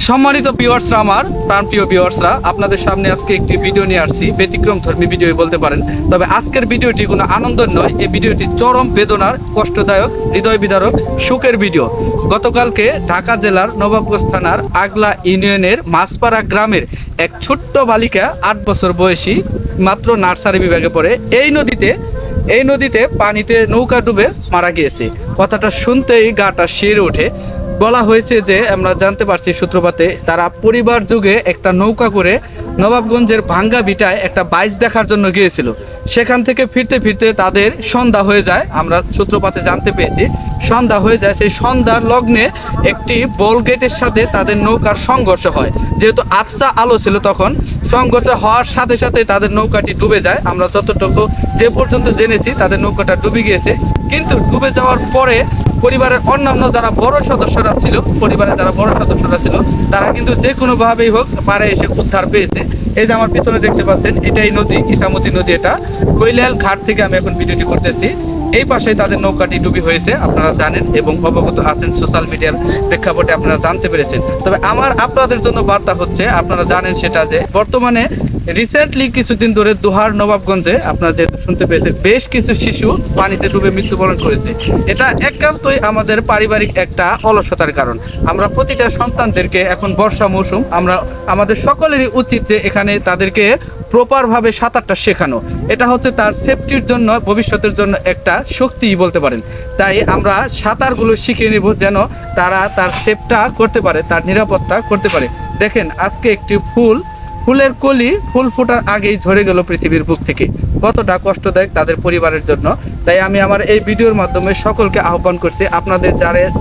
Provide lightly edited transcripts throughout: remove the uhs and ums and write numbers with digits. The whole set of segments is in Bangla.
সম্মানিত ভিউয়ার্সরা, আমার প্রাণপ্রিয় ভিউয়ার্সরা, আপনাদের সামনে আজকে একটি ভিডিও নিয়ে আসছি। ব্যতিক্রম ধর্মী ভিডিও বলতে পারেন, তবে আজকের ভিডিওটি কোনো আনন্দের নয়। এই ভিডিওটি চরম বেদনার, কষ্টদায়ক, হৃদয় বিদারক, শোকের ভিডিও। গতকালকে ঢাকা জেলার নবাবগঞ্জ থানার আগলা ইউনিয়নের মাছপাড়া গ্রামের এক ছোট্ট বালিকা, 8 বছর বয়সী, মাত্র নার্সারি বিভাগে পড়ে, এই নদীতে পানিতে নৌকা ডুবে মারা গিয়েছে। কথাটা শুনতেই গাটা শিউরে ওঠে। বলা হয়েছে যে, আমরা জানতে পারছি সূত্রপাতে, তারা পরিবার যুগে একটা নৌকা করে নবাবগঞ্জের ভাঙ্গা ভিটায় একটা বাইচ দেখার জন্য গিয়েছিল। সেখান থেকে ফিরতে ফিরতে তাদের সন্ধ্যা হয়ে যায়। আমরা সূত্রপাতে জানতে পেরেছি সন্ধ্যা হয়ে যায়। সেই সন্ধ্যার লগ্নে একটি বল গেটের সাথে তাদের নৌকার সংঘর্ষ হয়। যেহেতু আফসা আলো ছিল তখন, সংঘর্ষ হওয়ার সাথে সাথে তাদের নৌকাটি ডুবে যায়। আমরা যতটুকু যে পর্যন্ত জেনেছি, তাদের নৌকাটা ডুবে গিয়েছে। কিন্তু ডুবে যাওয়ার পরে পরিবারের অন্যান্য যারা বড় সদস্যরা ছিল, তারা কিন্তু যে কোনোভাবেই হোক পারে এসে উদ্ধার পেয়েছে। এই যে আমার পিছনে দেখতে পাচ্ছেন, এটাই নদী, ইসামতি নদী। এটা কৈলাল ঘাট থেকে আমি এখন ভিডিওটি করতেছি। এই পাশে তাদের নৌকাটি ডুবি হয়েছে, আপনারা জানেন এবং অবগত আছেন। সোশ্যাল মিডিয়ার প্রেক্ষাপটে আপনারা জানতে পেরেছেন। তবে আমার আপনাদের জন্য বার্তা হচ্ছে, আপনারা জানেন সেটা যে বর্তমানে রিসেন্টলি কিছুদিন ধরে দোহার নবাবগঞ্জে আপনারা যেহেতু শুনতে পেয়েছেন, বেশ কিছু শিশু পানিতে ডুবে মৃত্যুবরণ করেছে। এটা একান্তই আমাদের পারিবারিক একটা অলসতার কারণ। আমরা প্রতিটা সন্তানদেরকে, এখন বর্ষা মৌসুম, আমাদের সকলেরই উচিত যে এখানে তাদেরকে প্রপারভাবে সাঁতারটা শেখানো। এটা হচ্ছে তার সেফটির জন্য, ভবিষ্যতের জন্য একটা শক্তি বলতে পারেন। তাই আমরা সাঁতারগুলো শিখিয়ে নিব, যেন তারা তার সেফটা করতে পারে, তার নিরাপত্তা করতে পারে। দেখেন, আজকে একটি ফুলের কলি ফুল ফোটার আগেই ঝরে গেল পৃথিবীর বুক থেকে। কতটা কষ্টদায়ক তাদের পরিবারের জন্য। তাই আমি আমার এই ভিডিওর মাধ্যমে সকলকে আহ্বান করছি, আপনাদের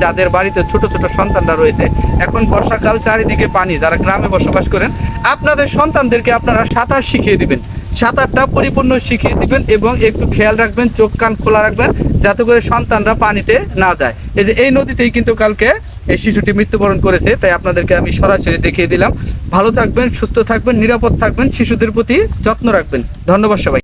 যাদের বাড়িতে ছোট ছোট সন্তানরা রয়েছে, এখন বর্ষাকাল, চারিদিকে পানি, যারা গ্রামে বসবাস করেন, আপনাদের সন্তানদেরকে আপনারা সাঁতার শিখিয়ে দিবেন। সাঁতারটা পরিপূর্ণ শিখিয়ে দিবেন এবং একটু খেয়াল রাখবেন, চোখ কান খোলা রাখবেন, যাতে করে সন্তানরা পানিতে না যায়। এই যে এই নদীতেই কিন্তু কালকে এই শিশুটি মৃত্যুবরণ করেছে। তাই আপনাদেরকে আমি সরাসরি দেখিয়ে দিলাম। ভালো থাকবেন, সুস্থ থাকবেন, নিরাপদ থাকবেন, শিশুদের প্রতি যত্ন রাখবেন। ধন্যবাদ সবাই।